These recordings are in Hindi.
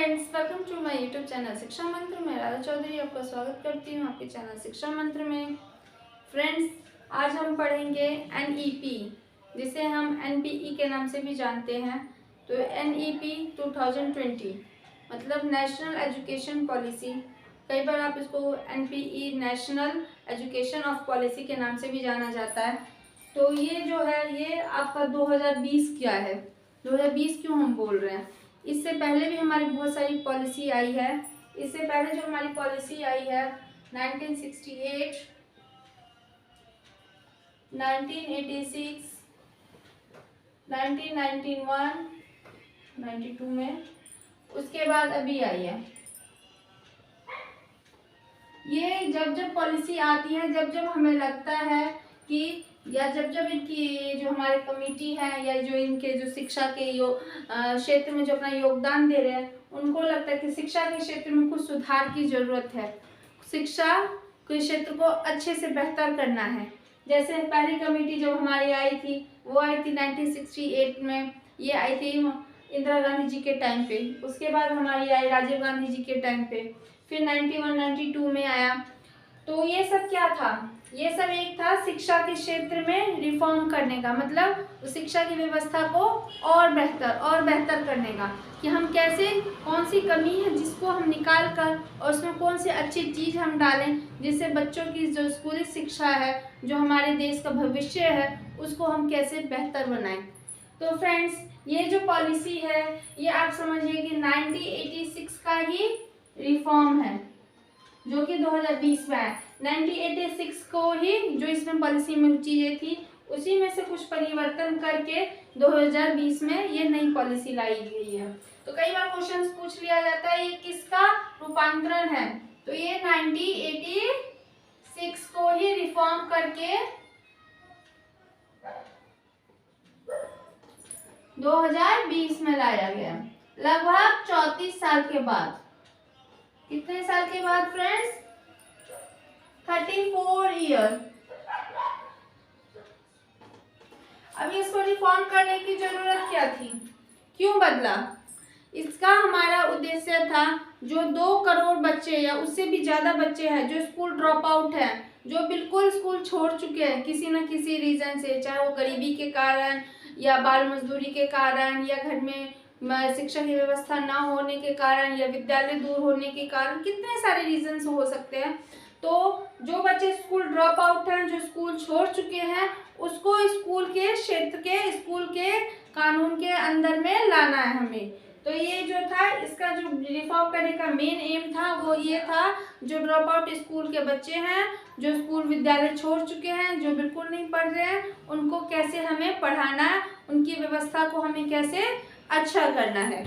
Friends, welcome to my YouTube channel Shiksha Mantra में। राधा चौधरी आपका स्वागत करती हूँ आपके चैनल शिक्षा मंत्र में। फ्रेंड्स, आज हम पढ़ेंगे एनईपी, जिसे हम एनपीई के नाम से भी जानते हैं। तो एनईपी 2020 मतलब नेशनल एजुकेशन पॉलिसी, कई बार आप इसको NPE national education of policy के नाम से भी जाना जाता है। तो ये जो है ये आपका 2020 क्या है। 2020 क्यों हम बोल रहे हैं, इससे पहले भी हमारी बहुत सारी पॉलिसी आई है। इससे पहले जो हमारी पॉलिसी आई है 1968, 1986, 1991, 92 में, उसके बाद अभी आई है। ये जब जब पॉलिसी आती है, जब जब हमें लगता है कि या जब जब इनकी जो हमारे कमेटी है या जो इनके जो शिक्षा के क्षेत्र में जो अपना योगदान दे रहे हैं, उनको लगता है कि शिक्षा के क्षेत्र में कुछ सुधार की जरूरत है, शिक्षा के क्षेत्र को अच्छे से बेहतर करना है। जैसे पहली कमेटी जब हमारी आई थी वो आई थी 1968 में, ये आई थी इंदिरा गांधी जी के टाइम पे। उसके बाद हमारी आई राजीव गांधी जी के टाइम पे, फिर 91-92 में आया। तो ये सब क्या था, ये सब एक था शिक्षा के क्षेत्र में रिफॉर्म करने का, मतलब शिक्षा की व्यवस्था को और बेहतर करने का, कि हम कैसे, कौन सी कमी है जिसको हम निकाल कर और उसमें कौन सी अच्छी चीज़ हम डालें, जिससे बच्चों की जो स्कूली शिक्षा है, जो हमारे देश का भविष्य है, उसको हम कैसे बेहतर बनाएं। तो फ्रेंड्स, ये जो पॉलिसी है ये आप समझिए कि 1986 का ही रिफॉर्म है, जो कि 2020 में है। 1986 को ही जो इसमें पॉलिसी में चीजें थी उसी में से कुछ परिवर्तन करके 2020 में ये नई पॉलिसी लाई गई है। तो कई बार क्वेश्चंस पूछ लिया जाता है ये किसका रूपांतरण है, तो ये 1986 को ही रिफॉर्म करके 2020 में लाया गया, लगभग 34 साल के बाद। कितने साल के बाद फ्रेंड्स? 34 ईयर। अब इसको रिफॉर्म करने की जरूरत क्या थी, क्यों बदला? इसका हमारा उद्देश्य था जो 2 करोड़ बच्चे या उससे भी ज्यादा बच्चे हैं जो स्कूल ड्रॉप आउट हैं, जो बिल्कुल स्कूल छोड़ चुके हैं किसी न किसी रीजन से, चाहे वो गरीबी के कारण या बाल मजदूरी के कारण या घर में शिक्षा की व्यवस्था ना होने के कारण या विद्यालय दूर होने के कारण, कितने सारे रीजन हो सकते हैं। तो जो बच्चे स्कूल ड्रॉप आउट हैं, जो स्कूल छोड़ चुके हैं, उसको स्कूल के क्षेत्र के, स्कूल के कानून के अंदर में लाना है हमें। तो ये जो था इसका जो रिफॉर्म करने का मेन एम था वो ये था, जो ड्रॉप आउट स्कूल के बच्चे हैं, जो स्कूल विद्यालय छोड़ चुके हैं, जो बिल्कुल नहीं पढ़ रहे हैं, उनको कैसे हमें पढ़ाना है, उनकी व्यवस्था को हमें कैसे अच्छा करना है।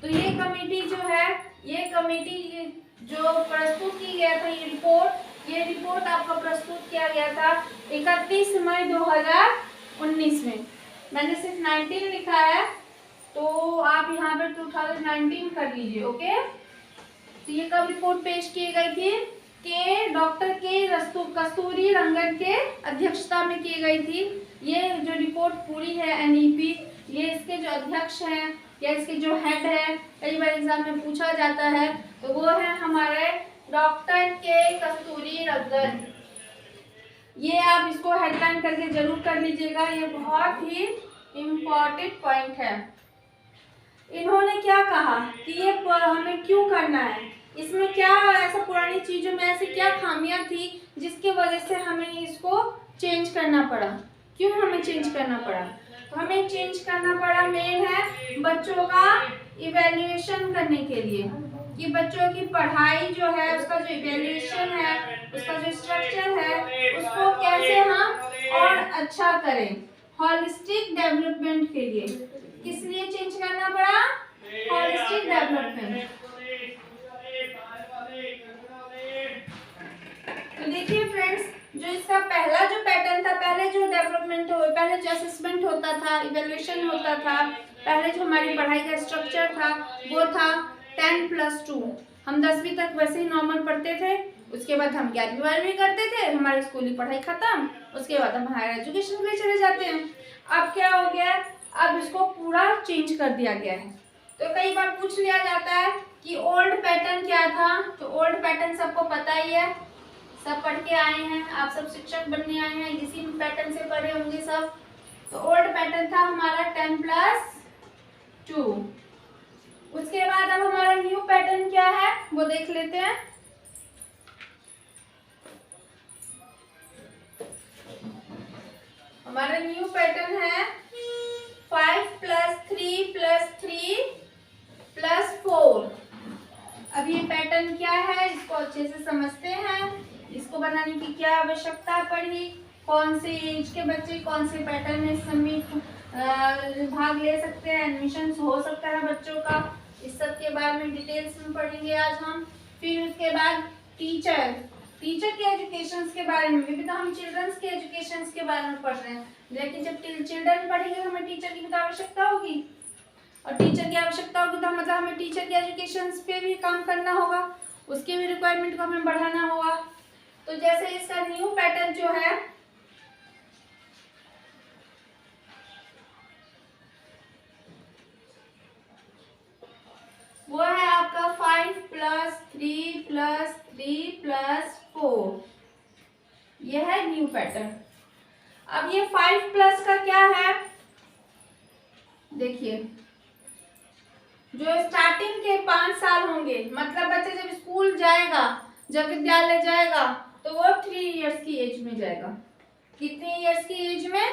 तो ये कमेटी जो है, ये कमेटी जो प्रस्तुत की गया था, ये रिपोर्ट आपका प्रस्तुत किया गया था 31 मई 2019 में। मैंने सिर्फ 19 लिखा है तो आप यहाँ पर 2019 कर लीजिए, ओके। तो ये कब रिपोर्ट पेश की गई थी? डॉक्टर के कस्तूरी रंगन के अध्यक्षता में की गई थी। ये जो रिपोर्ट पूरी है एनईपी, ये इसके जो अध्यक्ष हैं या इसके जो हेड है, कई बार एग्जाम में पूछा जाता है, तो वो है हमारे डॉक्टर के कस्तूरी रंगन। ये आप इसको हेडलाइन करके जरूर कर लीजिएगा, ये बहुत ही इम्पोर्टेंट पॉइंट है। इन्होंने क्या कहा कि ये हमें क्यों करना है, इसमें क्या ऐसा पुरानी चीजों में ऐसी क्या खामियां थी जिसकी वजह से हमें इसको चेंज करना पड़ा। क्यों हमें चेंज करना पड़ा? तो हमें चेंज करना पड़ा मेन है बच्चों का इवैल्यूएशन करने के लिए, कि बच्चों की पढ़ाई जो है उसका जो इवैल्यूएशन है, उसका जो स्ट्रक्चर है, उसको कैसे हम और अच्छा करें, होलिस्टिक डेवलपमेंट के लिए। किस लिए चेंज करना पड़ा? Holistic development. तो देखिए फ्रेंड्स, जो इसका पहला जो पैटर्न था, पहले जो डेवलपमेंट पहले जो असेसमेंट होता था, इवैल्यूएशन होता था, पहले जो हमारी पढ़ाई का स्ट्रक्चर था वो था 10+2। हम 10वीं तक वैसे ही नॉर्मल पढ़ते थे, उसके बाद हम 11वीं करते थे, हमारी स्कूली पढ़ाई खत्म, उसके बाद हम हायर एजुकेशन के लिए चले जाते हैं। अब क्या हो गया, अब इसको पूरा चेंज कर दिया गया है। तो कई बार पूछ लिया जाता है कि ओल्ड पैटर्न क्या था। तो ओल्ड पैटर्न सबको पता ही है, सब पढ़ के आए हैं, आप सब शिक्षक बनने आए हैं, इसी पैटर्न से पढ़े होंगे सब। तो ओल्ड पैटर्न था हमारा 10+2। उसके बाद अब हमारा न्यू पैटर्न क्या है वो देख लेते हैं। हमारा न्यू पैटर्न है 5+3+3+4। अब ये पैटर्न क्या है इसको अच्छे से समझते हैं। इसको बनाने की क्या आवश्यकता पड़ी, कौन से एज के बच्चे कौन से पैटर्न में इसमें भाग ले सकते हैं, एडमिशन हो सकता है बच्चों का, इस सब के बारे में डिटेल्स में पढ़ेंगे आज हम। फिर उसके बाद टीचर के एजुकेशन के बारे में भी, तो हम चिल्ड्रंस के एजुकेशन के बारे में पढ़ रहे हैं, लेकिन जब चिल्ड्रन पढ़ेंगे हमें टीचर की भी आवश्यकता होगी, और टीचर की आवश्यकता होगी तो मतलब हमें टीचर के एजुकेशन पे भी काम करना होगा, उसके भी रिक्वायरमेंट को हमें बढ़ाना होगा। तो जैसे इसका न्यू पैटर्न जो है वो है आपका 5+3+3+4। यह है न्यू पैटर्न। अब ये 5+ का क्या है देखिए, जो स्टार्टिंग के 5 साल होंगे, मतलब बच्चा जब स्कूल जाएगा, जब विद्यालय जाएगा, तो वो 3 इयर्स की एज में जाएगा। कितनी इयर्स की एज में?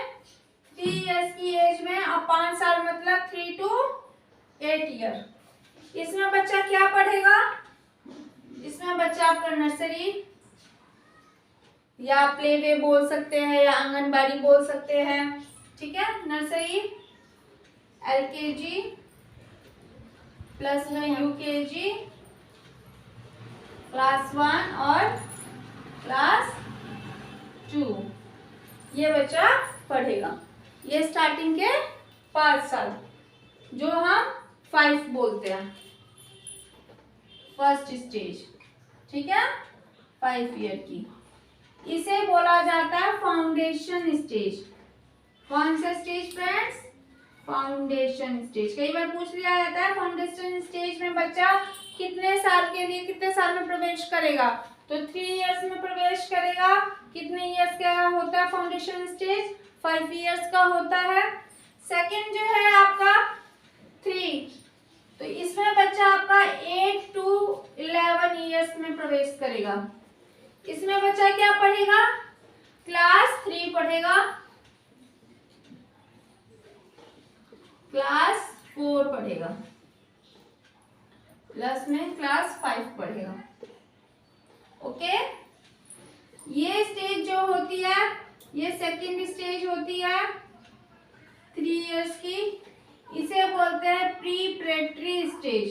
3 इयर्स की एज में। अब 5 साल मतलब 3 to 8 ईयर। इसमें बच्चा क्या पढ़ेगा? इसमें बच्चा आपका नर्सरी या प्ले वे बोल सकते हैं या आंगनबाड़ी बोल सकते हैं, ठीक है। नर्सरी, LKG प्लस में UKG, क्लास 1 और क्लास 2, ये बच्चा पढ़ेगा। ये स्टार्टिंग के 5 साल जो हम 5 बोलते हैं, फर्स्ट स्टेज, ठीक है, 5 ईयर की। इसे बोला जाता है फाउंडेशन स्टेज। कौन सा स्टेज फ्रेंड्स? Foundation stage. कई बार पूछ लिया जाता है फाउंडेशन स्टेज में बच्चा कितने साल के लिए, कितने साल में प्रवेश करेगा? तो 3 इयर्स में प्रवेश करेगा। कितने इयर्स का होता है फाउंडेशन स्टेज? 5 इयर्स का होता है। सेकंड जो है आपका 3, तो इसमें बच्चा आपका 8 to 11 इयर्स में प्रवेश करेगा। इसमें बच्चा क्या पढ़ेगा? क्लास 3 पढ़ेगा, क्लास 4 पढ़ेगा, प्लस में क्लास 5 पढ़ेगा। ओके, ये स्टेज जो होती है ये सेकंड स्टेज होती है 3 इयर्स की। इसे बोलते हैं प्रीपरेटरी स्टेज।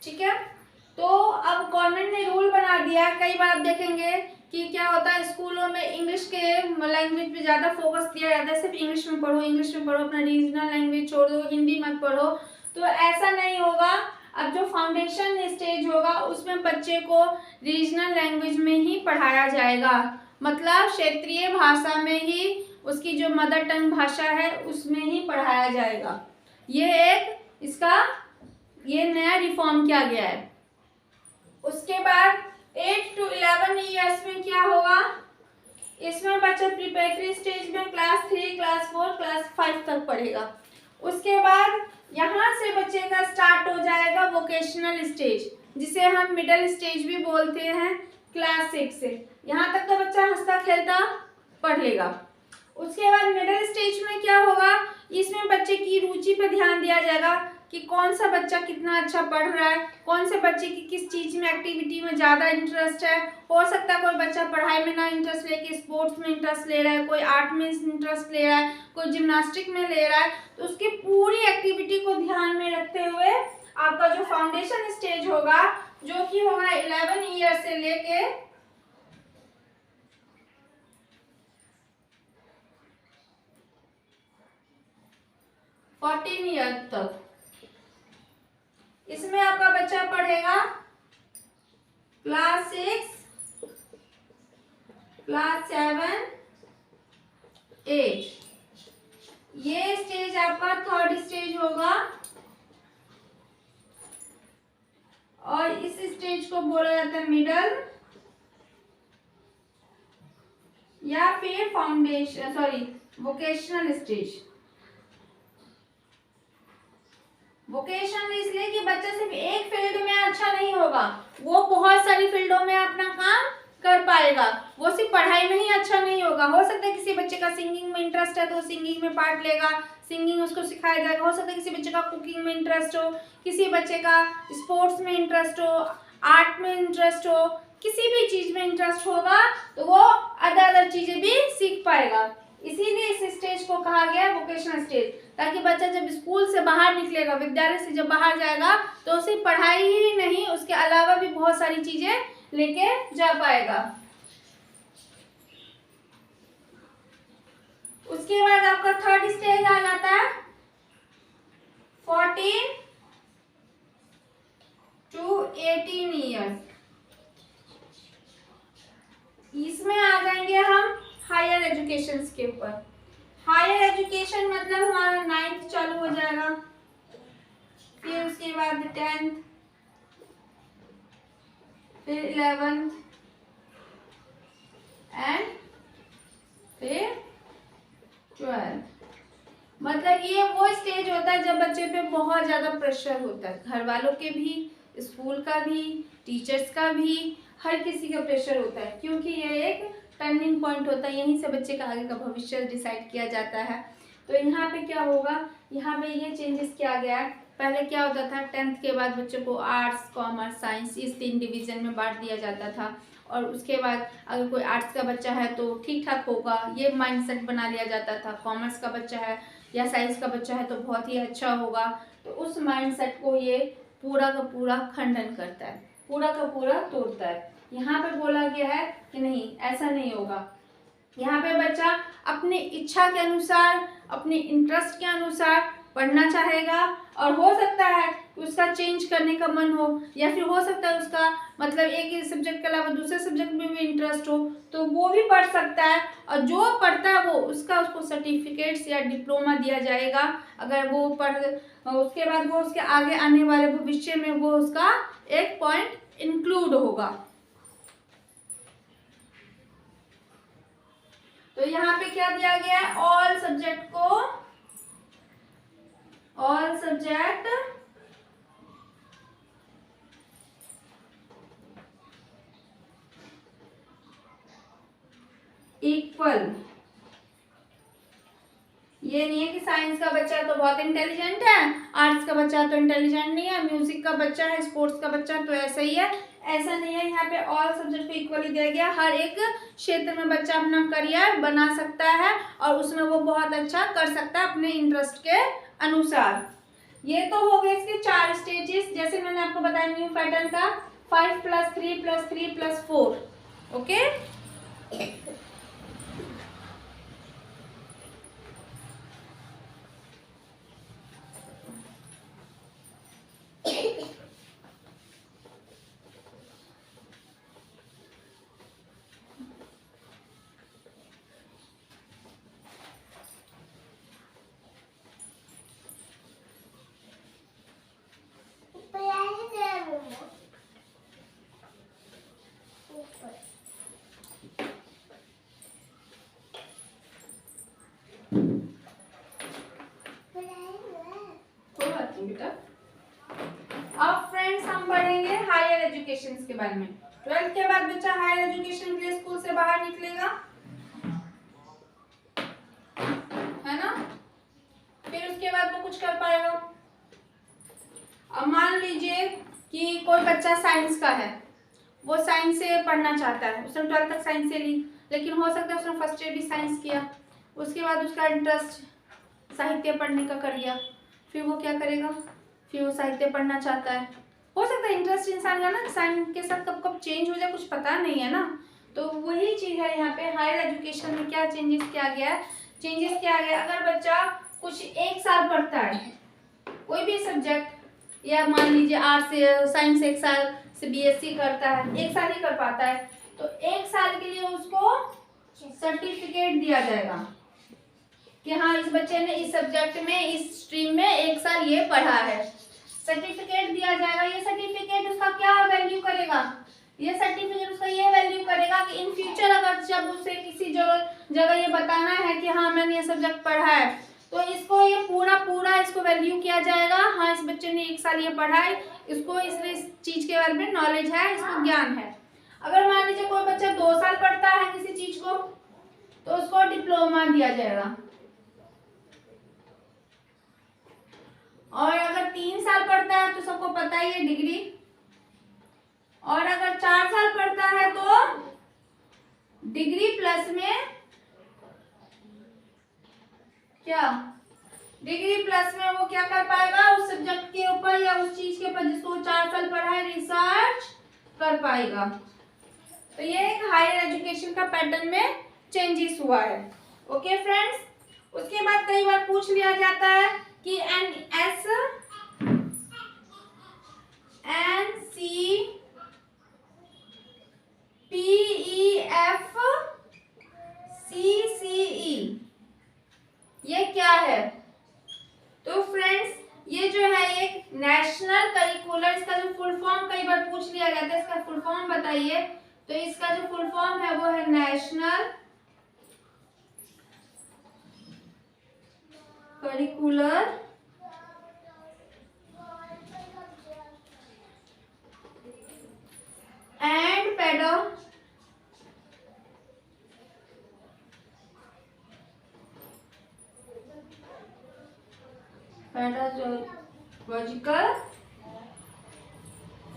ठीक है, तो अब गवर्नमेंट ने रूल बना दिया। कई बार आप देखेंगे कि क्या होता है स्कूलों में इंग्लिश के लैंग्वेज पे ज़्यादा फोकस दिया जाता है, सिर्फ इंग्लिश में पढ़ो, इंग्लिश में पढ़ो, अपना रीजनल लैंग्वेज छोड़ दो, हिंदी मत पढ़ो। तो ऐसा नहीं होगा। अब जो फाउंडेशन स्टेज होगा उसमें बच्चे को रीजनल लैंग्वेज में ही पढ़ाया जाएगा, मतलब क्षेत्रीय भाषा में ही, उसकी जो मदर टंग भाषा है उसमें ही पढ़ाया जाएगा। ये एक इसका ये नया रिफॉर्म किया गया है। उसके बाद 8 to 11 इयर्स में क्या होगा? इसमें बच्चा प्रिपरेटरी स्टेज में क्लास 3, क्लास 4, क्लास 5 तक पढ़ेगा। उसके बाद यहाँ से बच्चे का स्टार्ट हो जाएगा वोकेशनल स्टेज, जिसे हम मिडिल स्टेज भी बोलते हैं, क्लास 6 से। यहाँ तक तो बच्चा हंसता खेलता पढ़ लेगा। उसके बाद मिडिल स्टेज में क्या होगा? इसमें बच्चे की रुचि पर ध्यान दिया जाएगा कि कौन सा बच्चा कितना अच्छा पढ़ रहा है, कौन से बच्चे की किस चीज़ में एक्टिविटी में ज़्यादा इंटरेस्ट है। हो सकता है कोई बच्चा पढ़ाई में ना इंटरेस्ट लेके स्पोर्ट्स में इंटरेस्ट ले रहा है, कोई आर्ट में इंटरेस्ट ले रहा है, कोई जिम्नास्टिक में ले रहा है। तो उसकी पूरी एक्टिविटी को ध्यान में रखते हुए आपका जो फाउंडेशन स्टेज होगा, जो कि होगा 11 ईयर से लेके 14 ईयर तक, इसमें आपका बच्चा पढ़ेगा क्लास 6, क्लास 7, 8। ये स्टेज आपका थर्ड स्टेज होगा और इस स्टेज को बोला जाता है मिडल या फिर फाउंडेशन वोकेशनल स्टेज। वोकेशनल इसलिए कि बच्चा सिर्फ एक फील्ड में अच्छा नहीं होगा, वो बहुत सारी फील्डों में अपना काम कर पाएगा। वो सिर्फ पढ़ाई में ही अच्छा नहीं होगा। हो सकता है किसी बच्चे का सिंगिंग में इंटरेस्ट है तो सिंगिंग में पार्ट लेगा, सिंगिंग उसको सिखाया जाएगा। हो सकता है किसी बच्चे का कुकिंग में इंटरेस्ट हो, किसी बच्चे का स्पोर्ट्स में इंटरेस्ट हो, आर्ट में इंटरेस्ट हो, किसी भी चीज में इंटरेस्ट होगा तो वो अदर चीजें भी सीख पाएगा। इसीलिए इस स्टेज को कहा गया है वोकेशनल स्टेज, ताकि बच्चा जब स्कूल से बाहर निकलेगा, विद्यालय से जब बाहर जाएगा तो उसे पढ़ाई ही नहीं, उसके अलावा भी बहुत सारी चीजें लेके जा पाएगा। उसके बाद आपका थर्ड स्टेज आ जाता है 14 to 18 ईयर्स। इसमें आ जाएंगे हम हायर एजुकेशन के ऊपर। हायर एजुकेशन मतलब हमारा 9th चालू हो जाएगा, फिर उसके बाद 10th, फिर 11th एंड फिर 12th। मतलब ये वो स्टेज होता है जब बच्चे पे बहुत ज्यादा प्रेशर होता है, घर वालों के भी, स्कूल का भी, टीचर्स का भी, हर किसी का प्रेशर होता है, क्योंकि ये एक टर्निंग पॉइंट होता है। यहीं से बच्चे का आगे का भविष्य डिसाइड किया जाता है। तो यहाँ पे क्या होगा, यहाँ पे ये चेंजेस किया गया है। पहले क्या होता था, 10th के बाद बच्चों को आर्ट्स, कॉमर्स, साइंस इस 3 डिवीजन में बांट दिया जाता था। और उसके बाद अगर कोई आर्ट्स का बच्चा है तो ठीक ठाक होगा, ये माइंडसेट बना लिया जाता था। कॉमर्स का बच्चा है या साइंस का बच्चा है तो बहुत ही अच्छा होगा। तो उस माइंडसेट को ये पूरा का पूरा खंडन करता है, पूरा का पूरा तोड़ता है। यहाँ पे बोला गया है कि नहीं, ऐसा नहीं होगा। यहाँ पे बच्चा अपनी इच्छा के अनुसार, अपने इंटरेस्ट के अनुसार पढ़ना चाहेगा, और हो सकता है कि उसका चेंज करने का मन हो, या फिर हो सकता है उसका मतलब एक ही सब्जेक्ट के अलावा दूसरे सब्जेक्ट में भी इंटरेस्ट हो तो वो भी पढ़ सकता है। और जो पढ़ता है वो उसको सर्टिफिकेट्स या डिप्लोमा दिया जाएगा। अगर वो उसके बाद वो उसके आगे आने वाले भविष्य में वो उसका एक पॉइंट इंक्लूड होगा। तो यहाँ पे क्या दिया गया है, ऑल सब्जेक्ट इक्वल। ये नहीं है कि साइंस का बच्चा तो बहुत इंटेलिजेंट है, आर्ट्स का बच्चा तो इंटेलिजेंट नहीं है, म्यूजिक का बच्चा है, स्पोर्ट्स का बच्चा तो ऐसा ही है, ऐसा नहीं है। यहाँ पे ऑल सब्जेक्ट को इक्वली दिया गया। हर एक क्षेत्र में बच्चा अपना करियर बना सकता है और उसमें वो बहुत अच्छा कर सकता है अपने इंटरेस्ट के अनुसार। ये तो हो गए इसके 4 स्टेजेस, जैसे मैंने आपको बताया न्यू पैटर्न का 5 + 3 + 3 + 4। ओके, बेटा। अब फ्रेंड्स हम पढ़ेंगे हायर एजुकेशन के बारे में। 12th के बाद बच्चा हायर एजुकेशन के लिए स्कूल से बाहर निकलेगा, है ना। फिर उसके बाद वो कुछ कर पाएगा। अब मान लीजिए कि कोई बच्चा साइंस का है, वो साइंस से पढ़ना चाहता है, उसने 12th तक साइंस से ली, लेकिन हो सकता है उसने फर्स्ट ईयर भी साइंस किया, उसके बाद उसका इंटरेस्ट साहित्य पढ़ने का कर गया, फिर वो क्या करेगा, फिर वो साहित्य पढ़ना चाहता है। हो सकता है इंटरेस्ट इंसान का ना साइंस के साथ कब कब चेंज हो जाए, कुछ पता नहीं है ना। तो वही चीज़ है यहाँ पे हायर एजुकेशन में क्या चेंजेस किया गया है। चेंजेस किया गया, अगर बच्चा कुछ 1 साल पढ़ता है कोई भी सब्जेक्ट, या मान लीजिए आर्ट्स से साइंस 1 साल से बीएससी करता है, 1 साल ही कर पाता है, तो 1 साल के लिए उसको सर्टिफिकेट दिया जाएगा। कि हाँ इस बच्चे ने इस सब्जेक्ट में इस स्ट्रीम में 1 साल ये पढ़ा है। सर्टिफिकेट दिया जाएगा। ये सर्टिफिकेट उसका क्या वैल्यू करेगा, ये सर्टिफिकेट उसका ये वैल्यू करेगा कि इन फ्यूचर अगर जब उसे किसी जगह ये बताना है कि हाँ मैंने ये सब्जेक्ट पढ़ा है, तो इसको ये पूरा इसको वैल्यू किया जाएगा। हाँ इस बच्चे ने 1 साल ये पढ़ा है, इसको इस चीज के बारे में नॉलेज है, इसको ज्ञान है। अगर मान लीजिए कोई बच्चा 2 साल पढ़ता है किसी चीज को, तो उसको डिप्लोमा दिया जाएगा। और अगर 3 साल पढ़ता है तो सबको पता ही है डिग्री। और अगर 4 साल पढ़ता है तो डिग्री प्लस में क्या, डिग्री प्लस में वो क्या कर पाएगा उस सब्जेक्ट के ऊपर या उस चीज के ऊपर जिसको 4 साल पढ़ा है रिसर्च कर पाएगा। तो ये एक हायर एजुकेशन का पैटर्न में चेंजेस हुआ है। ओके फ्रेंड्स, उसके बाद कई बार पूछ लिया जाता है कि NCPEFCCE ये क्या है? तो फ्रेंड्स ये जो है एक नेशनल करिकुलर, इसका जो फुल फॉर्म कई बार पूछ लिया जाता है, इसका फुल फॉर्म बताइए। तो इसका जो फुल फॉर्म है वो है national curricular and pedagogical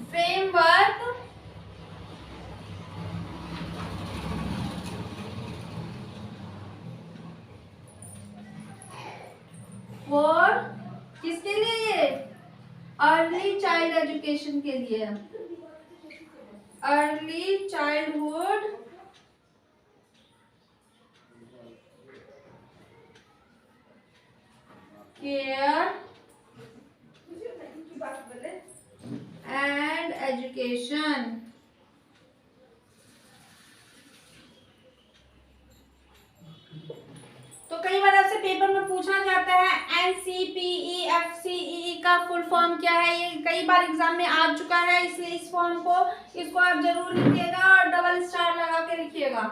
framework for किसके लिए? अर्ली चाइल्ड एजुकेशन के लिए, early childhood care and education. तो कई बार आपसे पेपर में पूछा जाता है NCPEFCCE का फुल फॉर्म क्या है। ये कई बार एग्जाम में आ चुका है, इसलिए इस फॉर्म को इसको आप जरूर लिखिएगा और डबल स्टार लगा के लिखिएगा,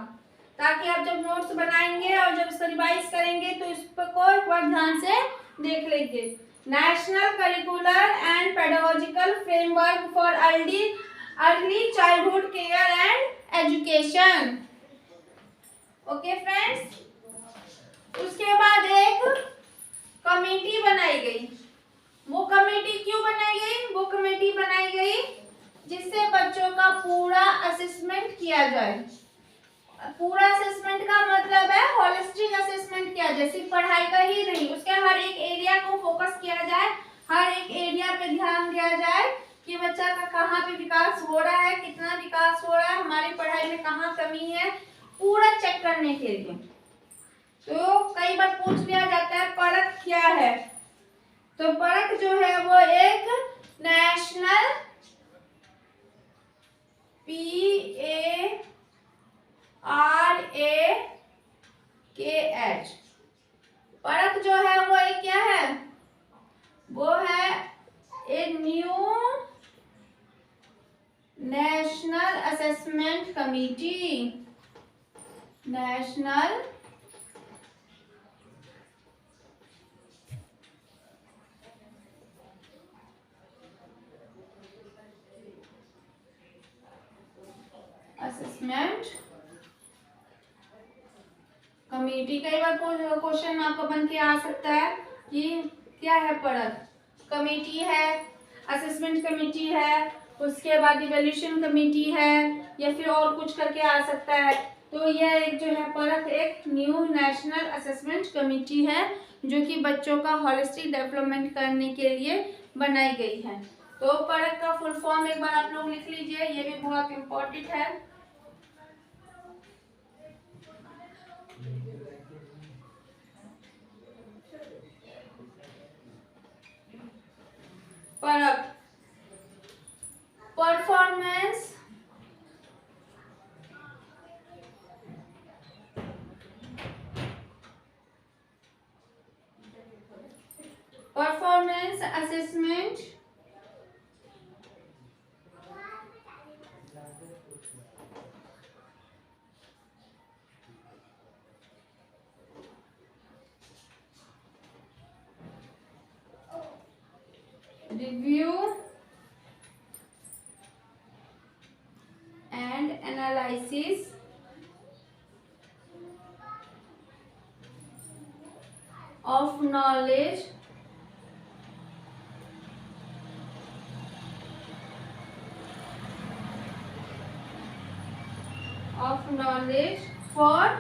ताकि आप जब नोट्स बनाएंगे और जब इसको रिवाइज करेंगे तो इस पर को एक बार ध्यान से देख लेंगे। National curricular and pedagogical framework for early childhood care and education. Okay friends, उसके बाद एक कमेटी बनाई गई। वो कमेटी क्यों बनाई गई? वो कमेटी बनाई गई जिससे बच्चों का पूरा असेसमेंट किया जाए। पूरा असेसमेंट का मतलब है होलिस्टिक असेसमेंट किया जाए, सिर्फ पढ़ाई का ही नहीं, उसके हर एक एरिया को फोकस किया जाए, हर एक एरिया पे ध्यान दिया जाए कि बच्चा का कहाँ पे विकास हो रहा है, कितना विकास हो रहा है, हमारी पढ़ाई में कहाँ कमी है, पूरा चेक करने के लिए। तो कई बार पूछ लिया जाता है परख क्या है। तो परख जो है वो एक नेशनल PARAKH परख जो है वो एक क्या है? वो है a new national assessment committee. National assessment committee. कई बार क्वेश्चन आपको बन के आ सकता है कि क्या है परख? कमेटी है, असेसमेंट कमेटी है, उसके बाद इवैल्यूएशन कमेटी है, या फिर और कुछ करके आ सकता है। तो यह एक जो है परख एक न्यू नेशनल असेसमेंट कमेटी है जो कि बच्चों का होलिस्टिक डेवलपमेंट करने के लिए बनाई गई है। तो परख का फुल फॉर्म एक बार आप लोग लिख लीजिए, ये भी बहुत इम्पोर्टेंट है। परख performance performance assessment review and analysis of knowledge for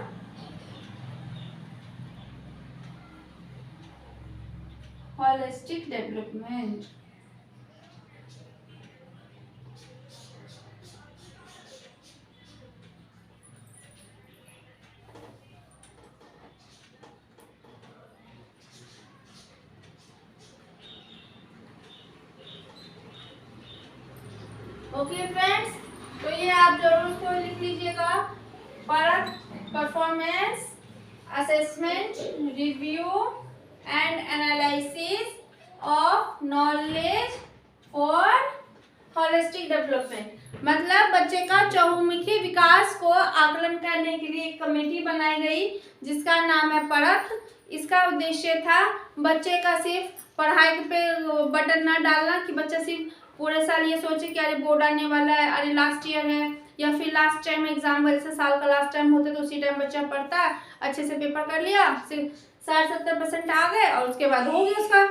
holistic development. Okay friends, तो ये आप जरूर इसको लिख लीजिएगा। Performance assessment, review and analysis of knowledge for holistic development. मतलब बच्चे का चहुमुखी विकास को आकलन करने के लिए एक कमेटी बनाई गई जिसका नाम है परख। इसका उद्देश्य था बच्चे का सिर्फ पढ़ाई पे बटन ना डालना कि बच्चा सिर्फ पूरे साल ये सोचे कि अरे बोर्ड आने वाला है, अरे लास्ट ईयर है, या फिर लास्ट टाइम एग्जाम, जैसे साल का लास्ट टाइम होता है तो उसी टाइम बच्चा पढ़ता है, अच्छे से पेपर कर लिया, सिर्फ 60-70% आ गए और उसके बाद हो गया उसका।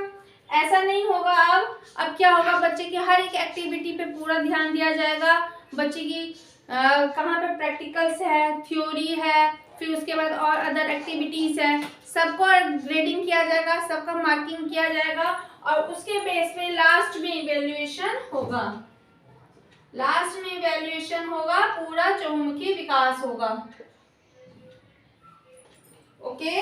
ऐसा नहीं होगा। अब क्या होगा, बच्चे की हर एक एक्टिविटी पे पूरा ध्यान दिया जाएगा। बच्चे की कहाँ पे प्रैक्टिकल्स है, थ्योरी है, फिर उसके बाद और अदर एक्टिविटीज है, सबको ग्रेडिंग किया जाएगा, सबका मार्किंग किया जाएगा और उसके बेस पे लास्ट में इवैल्यूएशन होगा। लास्ट में इवैल्यूएशन होगा, पूरा चहुमुखी विकास होगा। ओके,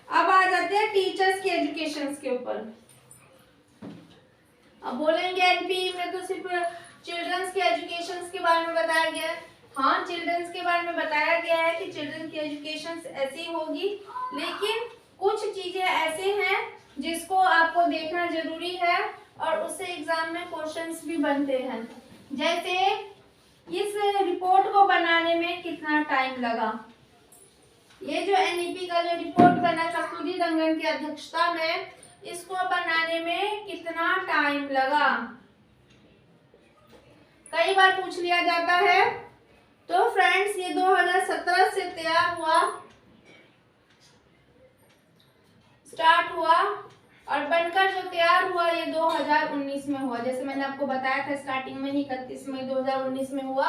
अब आ जाते हैं टीचर्स के एजुकेशन के ऊपर। अब बोलेंगे एनपी में तो सिर्फ चिल्ड्रंस के एजुकेशन के बारे में बताया गया है। हाँ, चिल्ड्रंस के बारे में बताया गया है कि चिल्ड्रन की एजुकेशन ऐसी होगी, लेकिन कुछ चीजें ऐसे हैं जिसको आपको देखना जरूरी है और उससे एग्जाम में क्वेश्चंस भी बनते हैं। जैसे इस रिपोर्ट को बनाने में कितना टाइम लगा। ये जो एनईपी का जो रिपोर्ट बना कस्तूरी रंगन की अध्यक्षता में, इसको बनाने में कितना टाइम लगा, कई बार पूछ लिया जाता है। तो फ्रेंड्स, ये 2017 से तैयार हुआ, स्टार्ट हुआ और बनकर जो तैयार हुआ ये 2019 में हुआ। जैसे मैंने आपको बताया था स्टार्टिंग में ही 31 मई 2019 में हुआ।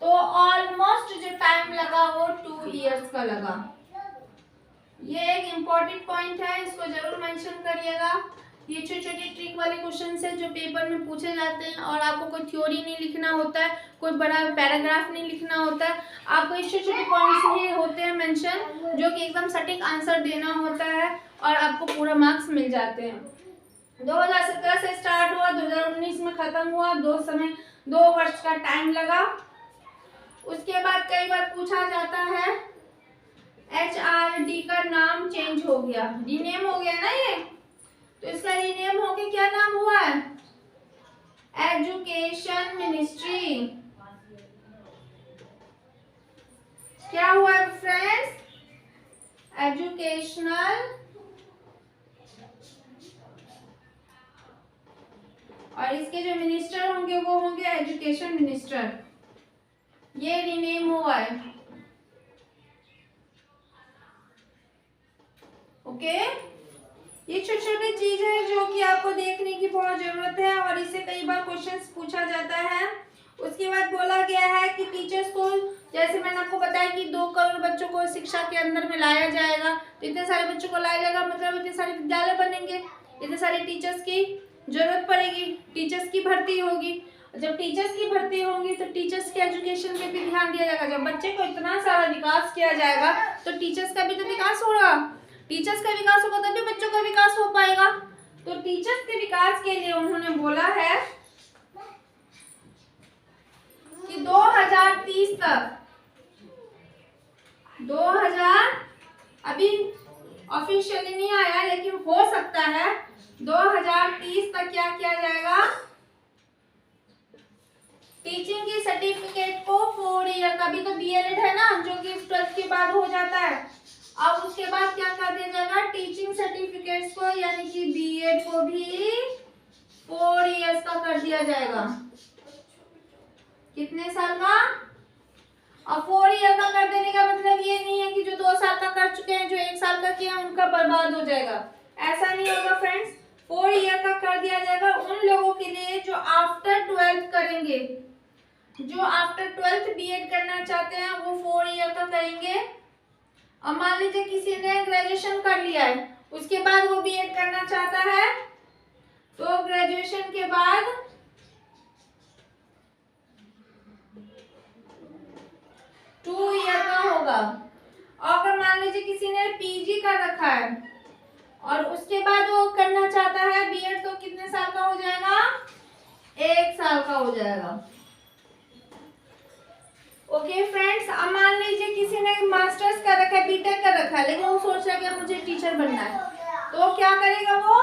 तो ऑलमोस्ट जो टाइम लगा वो 2 इयर्स का लगा। ये एक इम्पोर्टेंट पॉइंट है, इसको जरूर मेंशन करिएगा। ये छोटे छोटे ट्रिक वाले क्वेश्चन है जो पेपर में पूछे जाते हैं और आपको कोई थ्योरी नहीं लिखना होता है, कोई बड़ा पैराग्राफ नहीं लिखना होता है, आपको इस छोटे छोटे पॉइंट्स ही होते हैं मेंशन, जो कि एकदम सटीक आंसर देना होता है और आपको पूरा मार्क्स मिल जाते हैं। 2017 से स्टार्ट हुआ, 2019 में खत्म हुआ, 2 वर्ष का टाइम लगा। उसके बाद कई बार पूछा जाता है HRD का नाम चेंज हो गया, रीनेम हो गया ना ये, तो इसका रीनेम होके क्या नाम हुआ है, एजुकेशन मिनिस्ट्री। क्या हुआ फ्रेंड्स, एजुकेशनल, और इसके जो मिनिस्टर होंगे वो होंगे एजुकेशन मिनिस्टर। ये रीनेम हुआ है। ओके, ये छोटे छोटे चीज है जो कि आपको देखने की बहुत जरूरत है और इससे कई बार क्वेश्चंस पूछा जाता है। उसके बाद बोला गया है कि टीचर्स को, जैसे मैंने आपको बताया कि 2 करोड़ बच्चों को शिक्षा के अंदर में लाया जाएगा, तो इतने सारे बच्चों को लाया जाएगा मतलब इतने सारे विद्यालय बनेंगे, इतने सारे टीचर्स की जरूरत पड़ेगी, टीचर्स की भर्ती होगी। जब टीचर्स की भर्ती होगी तो टीचर्स के एजुकेशन पे भी ध्यान दिया जाएगा। जब बच्चे को इतना सारा विकास किया जाएगा तो टीचर्स का भी तो विकास होगा, टीचर्स का विकास होगा तभी बच्चों का विकास हो पाएगा। तो टीचर्स के विकास के लिए उन्होंने बोला है कि 2030 तक, 2000 अभी ऑफिशियली नहीं आया लेकिन हो सकता है 4 ईयर का, भी तो डीएलएड है ना जो कि 12th के बाद हो जाता है। अब उसके बाद क्या कर दिया जाएगा, टीचिंग सर्टिफिकेट्स को यानी कि बीएड को भी 4 इयर्स का कर दिया जाएगा। कितने साल का? और 4 ईयर का कर देने का मतलब ये नहीं है कि जो 2 साल का कर चुके हैं, जो 1 साल का किया उनका बर्बाद हो जाएगा, ऐसा नहीं होगा फ्रेंड्स। 4 ईयर का कर दिया जाएगा उन लोगों के लिए जो आफ्टर 12th करेंगे, जो आफ्टर 12th बीएड करना चाहते हैं वो 4 ईयर का करेंगे। अब मान लीजिए किसी ने ग्रेजुएशन कर लिया है, उसके बाद वो बीएड करना चाहता है, तो ग्रेजुएशन के बाद 2 ईयर का होगा। और अगर मान लीजिए किसी ने पीजी कर रखा है और उसके बाद वो करना चाहता है बीएड, तो कितने साल का हो जाएगा? 1 साल का हो जाएगा। ओके फ्रेंड्स, अब मान लीजिए किसी ने मास्टर्स कर रखा है, बीटेक कर रखा है, लेकिन वो सोच रहा है कि मुझे टीचर बनना है, तो क्या करेगा वो?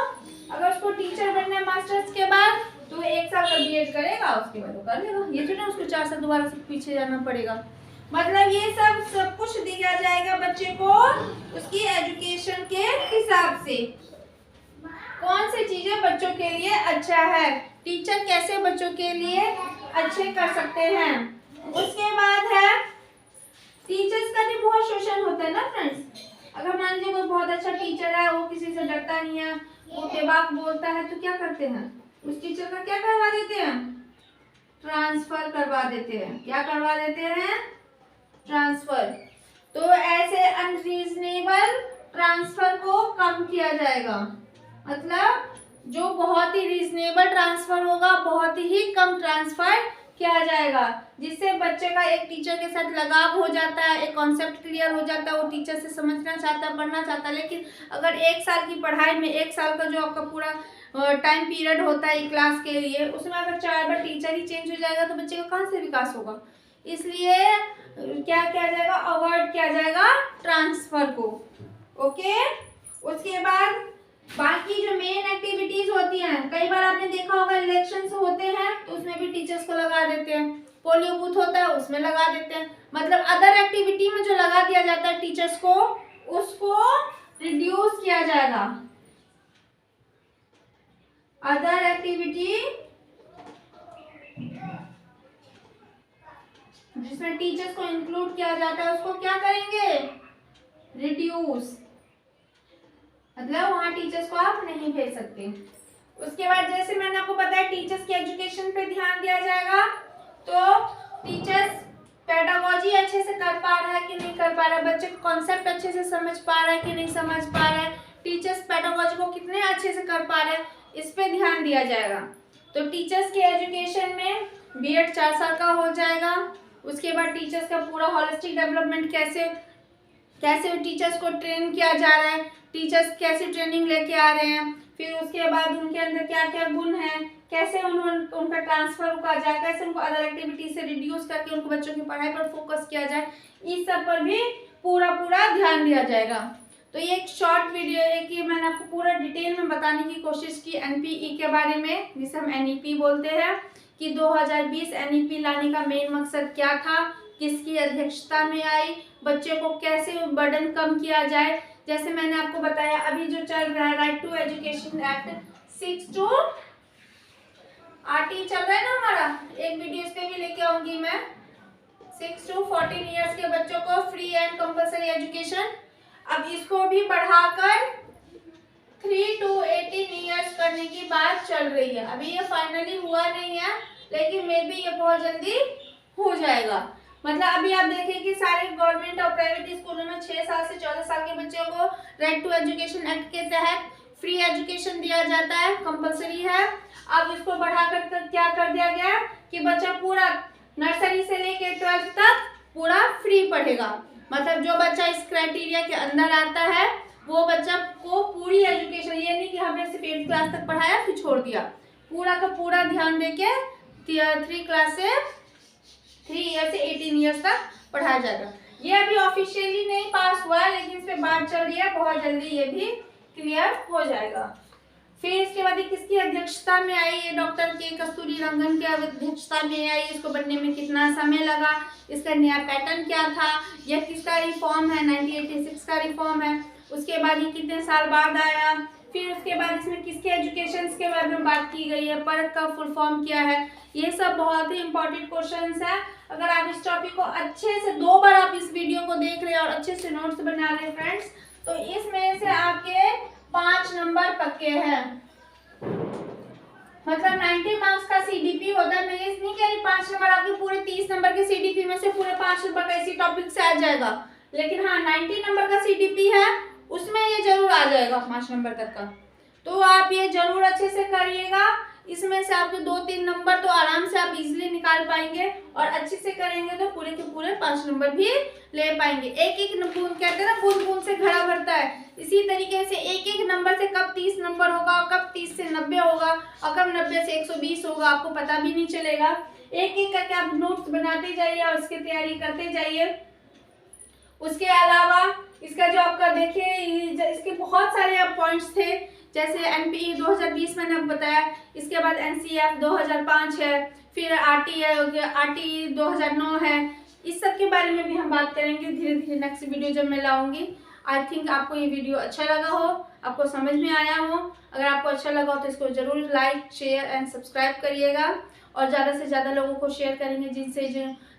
अगर उसको टीचर बनना है मास्टर्स के बाद तो 1 साल का बीएड करेगा, उसके बाद वो कर लेगा। ये तो ना उसको 4 साल दोबारा से पीछे जाना पड़ेगा। मतलब ये सब कुछ दिया जाएगा बच्चे को उसकी एजुकेशन के हिसाब से, कौन सी चीजें बच्चों के लिए अच्छा है, टीचर कैसे बच्चों के लिए अच्छे कर सकते हैं। उसके बाद है टीचर्स का भी बहुत शोषण होता है ना फ्रेंड्स। अगर मान लीजिए कोई बहुत अच्छा टीचर है, वो किसी से डरता नहीं है, वो बेबाक बोलता है, तो क्या करते हैं, उस टीचर का क्या करवा देते हैं? ट्रांसफर करवा देते हैं। क्या करवा देते हैं? ट्रांसफर। तो ऐसे अनरीजनेबल ट्रांसफर को कम किया जाएगा, मतलब जो बहुत ही रीजनेबल ट्रांसफर होगा, बहुत ही कम ट्रांसफर किया जाएगा, जिससे बच्चे का एक टीचर के साथ लगाव हो जाता है, एक कॉन्सेप्ट क्लियर हो जाता है, वो टीचर से समझना चाहता है, पढ़ना चाहता है। लेकिन अगर 1 साल की पढ़ाई में 1 साल का जो आपका पूरा टाइम पीरियड होता है क्लास के लिए, उसमें अगर 4 बार टीचर ही चेंज हो जाएगा तो बच्चे का कहाँ से विकास होगा। इसलिए क्या किया जाएगा, अवॉइड किया जाएगा ट्रांसफर को। ओके, उसके बाद बाकी जो मेन एक्टिविटीज होती हैं, कई बार आपने देखा होगा इलेक्शंस होते हैं तो उसमें भी टीचर्स को लगा देते हैं, पोलियो बूथ होता है उसमें लगा देते हैं, मतलब अदर एक्टिविटी में जो लगा दिया जाता है टीचर्स को, उसको रिड्यूस किया जाएगा। अदर एक्टिविटी जिसमें टीचर्स को इंक्लूड किया जाता है उसको क्या करेंगे? रिड्यूस, मतलब वहां टीचर्स को आप नहीं भेज सकते। उसके बाद जैसे मैंने आपको बताया टीचर्स की एजुकेशन पे ध्यान दिया जाएगा, तो टीचर्स पेडागोजी अच्छे से कर पा रहा है कि नहीं कर पा रहा है, बच्चे को कॉन्सेप्ट अच्छे से समझ पा रहा है कि नहीं समझ पा रहा है, टीचर्स पेडागोजी को कितने अच्छे से कर पा रहे हैं, इस पे ध्यान दिया जाएगा। तो टीचर्स के एजुकेशन में बीएड 4 साल का हो जाएगा। उसके बाद टीचर्स का पूरा होलिस्टिक डेवलपमेंट कैसे टीचर्स को ट्रेन किया जा रहा है, टीचर्स कैसे ट्रेनिंग लेके आ रहे हैं, फिर उसके बाद उनके अंदर क्या क्या गुण है, कैसे उनका ट्रांसफर रुका जाए, कैसे उनको अदर एक्टिविटी से रिड्यूस करके उनको बच्चों की पढ़ाई पर फोकस किया जाए, इस सब पर भी पूरा ध्यान दिया जाएगा। तो ये एक शॉर्ट वीडियो है कि मैंने आपको पूरा डिटेल में बताने की कोशिश की एनपीई के बारे में, जिसे हम एनईपी बोलते हैं, कि 2020 एनईपी लाने का मेन मकसद क्या था, किसकी अध्यक्षता में आई, बच्चे को कैसे बर्डन कम किया जाए। जैसे मैंने आपको बताया अभी जो चल रहा है right to education act 6 to RT चल रहा है ना हमारा, एक वीडियो इस पे भी लेके आऊंगी मैं। 6 to 14 ईयर्स के बच्चों को फ्री एंड कंपलसरी एजुकेशन, अब इसको भी बढ़ाकर 3 to 18 ईयर्स करने की बात चल रही है। अभी ये फाइनली हुआ नहीं है, लेकिन मे बी ये बहुत जल्दी हो जाएगा। मतलब अभी आप देखें कि सारे गवर्नमेंट और प्राइवेट स्कूलों में 6 साल से 14 साल के बच्चों को राइट टू एजुकेशन एक्ट के तहत फ्री एजुकेशन दिया जाता है, कंपलसरी है। अब इसको बढ़ाकर क्या कर दिया गया कि बच्चा पूरा नर्सरी से लेकर 12th तक पूरा फ्री पढ़ेगा। मतलब जो बच्चा इस क्राइटेरिया के अंदर आता है वो बच्चा को पूरी एजुकेशन, ये नहीं कि हमने सिर्फ 8th क्लास तक पढ़ाया फिर छोड़ दिया, पूरा का पूरा ध्यान देके 3 क्लास से 3 ईयर से 18 ईयर्स तक पढ़ाया जाएगा। ये अभी ऑफिशियली नहीं पास हुआ है, लेकिन इस पे बात चल रही है, बहुत जल्दी ये भी क्लियर हो जाएगा। फिर इसके बाद ये किसकी अध्यक्षता में आई, ये डॉक्टर के कस्तूरी रंगन की अध्यक्षता में आई। इसको बनने में कितना समय लगा, इसका नया पैटर्न क्या था, यह किसका रिफॉर्म है, 1986 का रिफॉर्म है। उसके बाद ये कितने साल बाद आया। फिर उसके बाद इसमें किसके एजुकेशन के बारे में बात की गई है, परख का फुल फॉर्म क्या है। ये सब बहुत ही इंपॉर्टेंट क्वेश्चंस है। अगर आप इस टॉपिक को अच्छे से 2 बार आप इस वीडियो को देख रहे हैं और अच्छे से नोट्स बना रहे हैं फ्रेंड्स, तो इसमें से आपके 5 नंबर पक्के हैं। मतलब 90 मार्क्स का सीडीपी होता है। मैं ये नहीं कह रही 5 नंबर आपके पूरे 30 नंबर के सीडीपी में से पूरे 5 नंबर का इसी टॉपिक से आ जाएगा, लेकिन हाँ 90 नंबर का सीडीपी है उसमें ये जरूर आ जाएगा 5 नंबर तक का। तो आप ये जरूर अच्छे से करिएगा। इसमें से आपके 2-3 नंबर तो आराम से आप इजीली निकाल पाएंगे और अच्छे से करेंगे तो पूरे के पूरे 5 नंबर भी ले पाएंगे। एक एक बूंद कहते हैं ना, बूंद बूंद से घड़ा भरता है। इसी तरीके से एक एक नंबर से कब 30 नंबर होगा और कब 30 से 90 होगा और कब 90 से 120 होगा आपको पता भी नहीं चलेगा। एक एक करके आप नोट्स बनाते जाइए और उसकी तैयारी करते जाइए। उसके अलावा इसका जो आपका देखिए इसके बहुत सारे पॉइंट्स थे, जैसे एनपीई 2020 मैंने अब बताया। इसके बाद एनसीएफ 2005 है, फिर आरटी है, आरटी 2009 है। इस सब के बारे में भी हम बात करेंगे धीरे धीरे नेक्स्ट वीडियो जब मैं लाऊंगी। आई थिंक आपको ये वीडियो अच्छा लगा हो, आपको समझ में आया हो। अगर आपको अच्छा लगा हो तो इसको जरूर लाइक शेयर एंड सब्सक्राइब करिएगा और ज़्यादा से ज़्यादा लोगों को शेयर करेंगे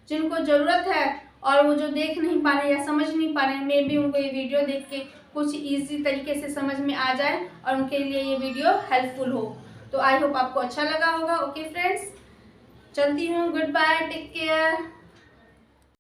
जिनको ज़रूरत है और वो जो देख नहीं पा रहे या समझ नहीं पा रहे, मे भी उनको ये वीडियो देख के कुछ इजी तरीके से समझ में आ जाए और उनके लिए ये वीडियो हेल्पफुल हो। तो आई होप आपको अच्छा लगा होगा। ओके फ्रेंड्स, चलती हूँ, गुड बाय, टेक केयर।